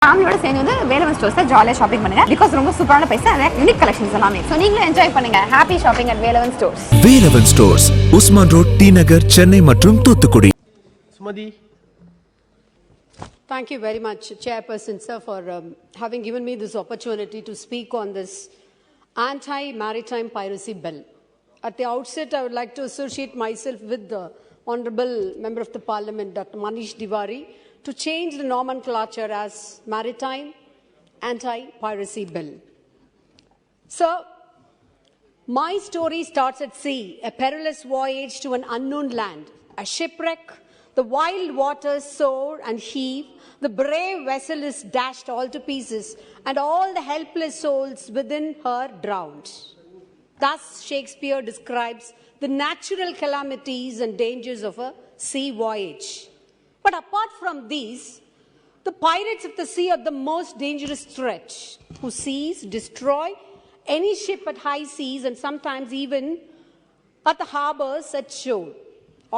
ஃபேமிலியோட சேர்ந்து வந்து வேலவன் ஸ்டோர்ஸ்ல ஜாலியா ஷாப்பிங் பண்ணுங்க because ரொம்ப சூப்பரான பிரைஸ் and யூனிக் கலெக்ஷன்ஸ் எல்லாமே. சோ நீங்களும் என்ஜாய் பண்ணுங்க. Happy shopping at Velavan stores. Velavan stores, Usman road, T Nagar, Chennai மற்றும் Thoothukudi. Sumadi. Thank you very much, Chairperson sir, for having given me this opportunity to speak on this anti-maritime piracy bill. At the outset, I would like to associate myself with the Honourable Member of the Parliament, Dr. Manish Tiwari, to change the nomenclature as Maritime Anti-Piracy Bill. So, my story starts at sea, a perilous voyage to an unknown land, a shipwreck, the wild waters soar and heave, the brave vessel is dashed all to pieces, and all the helpless souls within her drowned. Thus, Shakespeare describes the natural calamities and dangers of a sea voyage. But apart from these, the pirates of the sea are the most dangerous threat, who seize, destroy any ship at high seas and sometimes even at the harbors at shore.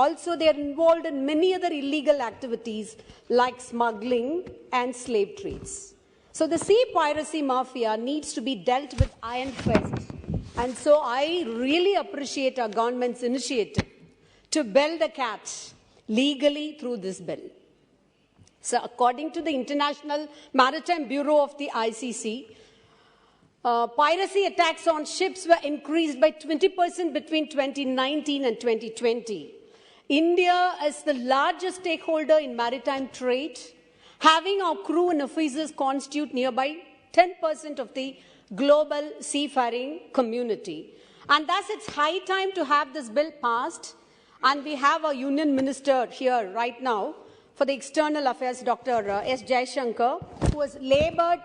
Also, they are involved in many other illegal activities like smuggling and slave trades. So the sea piracy mafia needs to be dealt with iron fist. And so I really appreciate our government's initiative to bell the cat legally through this bill. So according to the International Maritime Bureau of the ICC, piracy attacks on ships were increased by 20% between 2019 and 2020. India is the largest stakeholder in maritime trade, having our crew and officers constitute nearby 10% of the global seafaring community. And thus it's high time to have this bill passed. And we have our Union Minister here right now for the External Affairs, Dr. S. Jaishankar, who has labored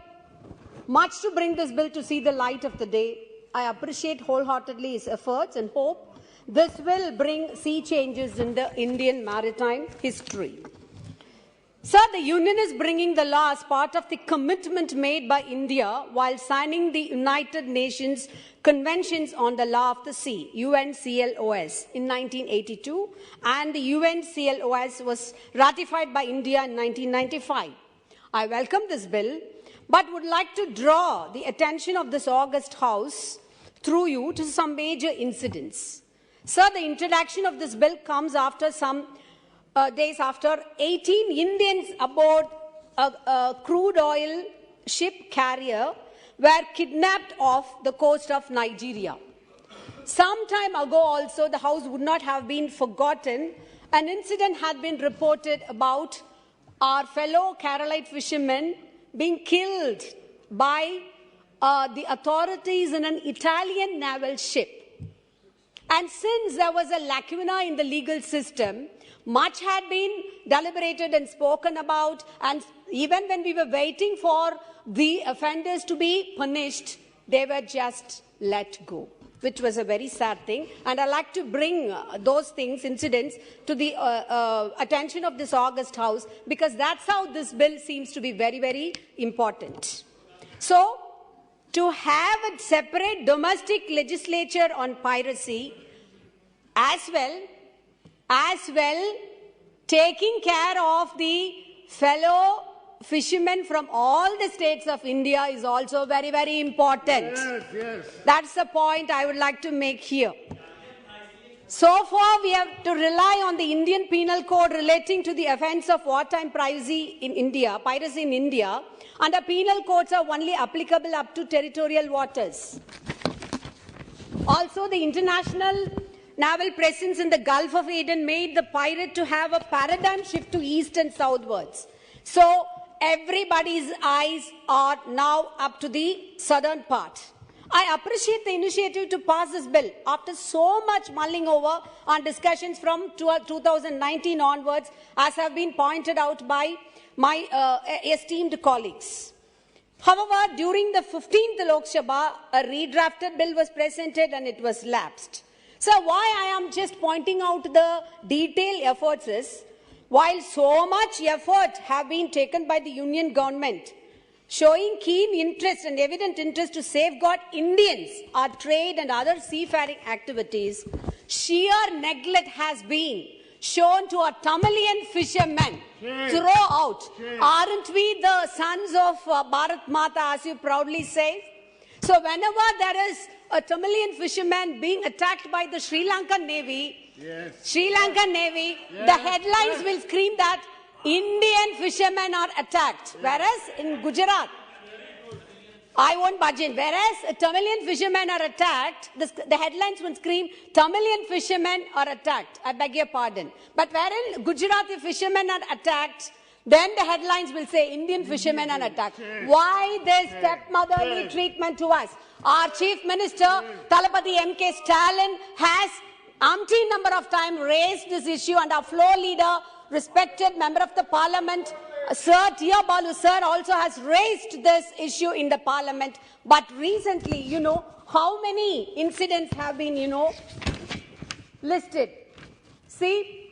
much to bring this bill to see the light of the day. I appreciate wholeheartedly his efforts and hope this will bring sea changes in the Indian maritime history. Sir, the Union is bringing the law as part of the commitment made by India while signing the United Nations Conventions on the Law of the Sea, UNCLOS, in 1982, and the UNCLOS was ratified by India in 1995. I welcome this bill, but would like to draw the attention of this august House through you to some major incidents. Sir, the introduction of this bill comes after some days after 18 Indians aboard a crude oil ship carrier were kidnapped off the coast of Nigeria. Some time ago also, the House would not have been forgotten. An incident had been reported about our fellow Keralite fishermen being killed by the authorities in an Italian naval ship. And since there was a lacuna in the legal system, much had been deliberated and spoken about, and even when we were waiting for the offenders to be punished, they were just let go, which was a very sad thing. And I like to bring those things, incidents, to the attention of this august House, because that's how this bill seems to be very, very important. So, to have a separate domestic legislature on piracy, as well taking care of the fellow fishermen from all the states of India is also very, very important. Yes. That's the point I would like to make here. So far, we have to rely on the Indian Penal Code relating to the offence of wartime piracy in India, and the penal codes are only applicable up to territorial waters. Also, the international naval presence in the Gulf of Aden made the pirate to have a paradigm shift to east and southwards. So, everybody's eyes are now up to the southern part. I appreciate the initiative to pass this bill after so much mulling over on discussions from 2019 onwards, as have been pointed out by my esteemed colleagues. However, during the 15th Lok Sabha, a redrafted bill was presented and it was lapsed. So why I am just pointing out the detailed efforts is, while so much effort have been taken by the Union government, showing keen interest and evident interest to safeguard Indians, our trade and other seafaring activities, sheer neglect has been shown to our Tamilian fishermen throw out. Aren't we the sons of Bharat Mata, as you proudly say? So whenever there is a Tamilian fisherman being attacked by the Sri Lankan Navy, the headlines will scream that Indian fishermen are attacked. Whereas in Gujarat, I won't budge in. Whereas Tamilian fishermen are attacked, the headlines will scream, Tamilian fishermen are attacked. I beg your pardon. But wherein Gujarati fishermen are attacked, then the headlines will say Indian fishermen are attacked. Why this stepmotherly treatment to us? Our Chief Minister, Thalapathy M.K. Stalin, has umpteen number of times raised this issue, and our floor leader, respected member of the parliament, Sir Tia Balu sir, also has raised this issue in the parliament. But recently, how many incidents have been, listed? See,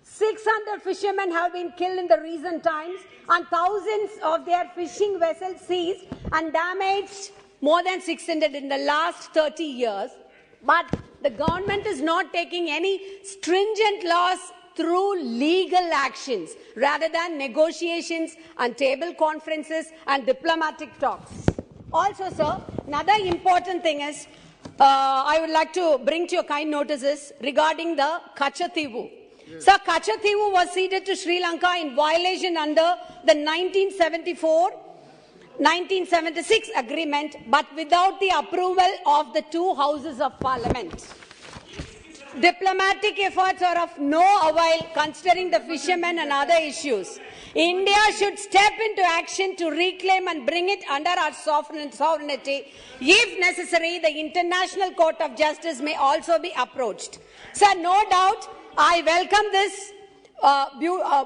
600 fishermen have been killed in the recent times, and thousands of their fishing vessels seized and damaged, more than 600 in the last 30 years. But the government is not taking any stringent laws through legal actions rather than negotiations and table conferences and diplomatic talks. Also, sir, another important thing is, I would like to bring to your kind notices regarding the Kachathivu. Yes. Sir, Kachathivu was ceded to Sri Lanka in violation under the 1976 agreement, but without the approval of the two houses of parliament. Diplomatic efforts are of no avail considering the fishermen and other issues. India should step into action to reclaim and bring it under our sovereignty. If necessary, the International Court of Justice may also be approached. Sir, no doubt, I welcome this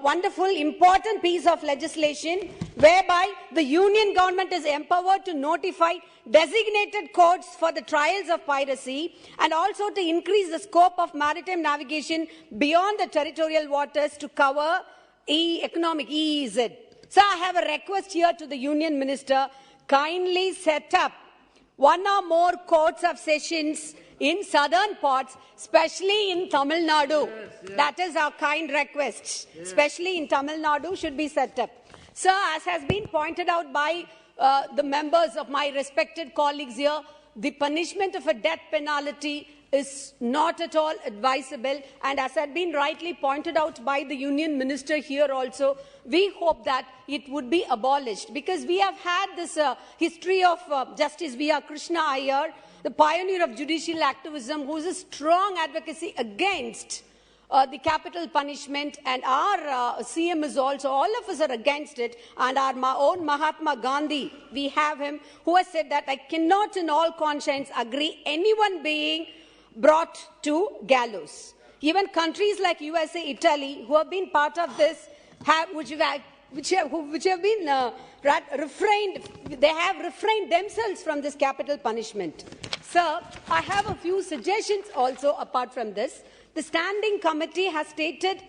wonderful, important piece of legislation whereby the union government is empowered to notify designated courts for the trials of piracy and also to increase the scope of maritime navigation beyond the territorial waters to cover economic EEZ. So I have a request here to the union minister, kindly set up one or more courts of sessions in southern parts, especially in Tamil Nadu. That is our kind request. Especially in Tamil Nadu should be set up. Sir, as has been pointed out by the members of my respected colleagues here, the punishment of a death penalty is not at all advisable, and as had been rightly pointed out by the union minister here also, we hope that it would be abolished, because we have had this history of Justice V.R. Krishna Iyer, the pioneer of judicial activism, who is a strong advocacy against the capital punishment, and our CM is also, all of us are against it, and our own Mahatma Gandhi, we have him, who has said that I cannot in all conscience agree anyone being brought to gallows. Even countries like USA, Italy, who have been part of this, which have been refrained themselves from this capital punishment. Sir, I have a few suggestions also apart from this. The standing committee has stated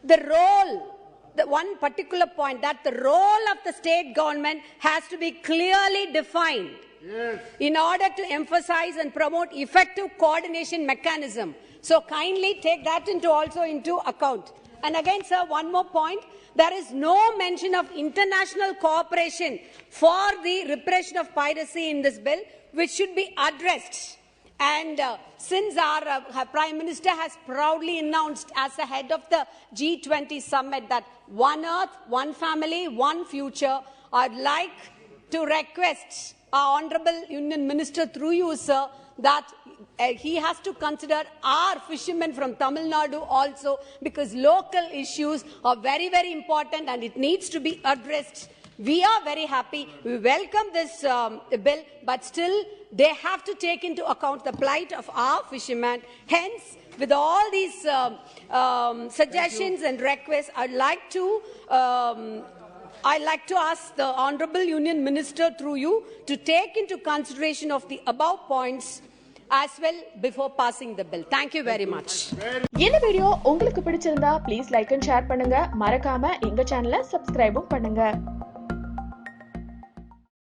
the role, the one particular point, that the role of the state government has to be clearly defined. Yes. In order to emphasize and promote effective coordination mechanism. So kindly take that also into account. And again, sir, one more point. There is no mention of international cooperation for the repression of piracy in this bill, which should be addressed. And since our Prime Minister has proudly announced as the head of the G20 summit that one earth, one family, one future, I'd like to request our Honourable Union Minister through you, sir, that he has to consider our fishermen from Tamil Nadu also, because local issues are very, very important and it needs to be addressed. We are very happy. We welcome this bill, but still they have to take into account the plight of our fishermen. Hence, with all these suggestions and requests, I'd like to ask the Honourable Union Minister through you to take into consideration of the above points as well before passing the bill. Thank you very much. இந்த video உங்களுக்கு பிடிச்சிருந்தா please like and share பண்ணுங்க. மறக்காம எங்க சேனலை சப்ஸ்கிரைபும் பண்ணுங்க.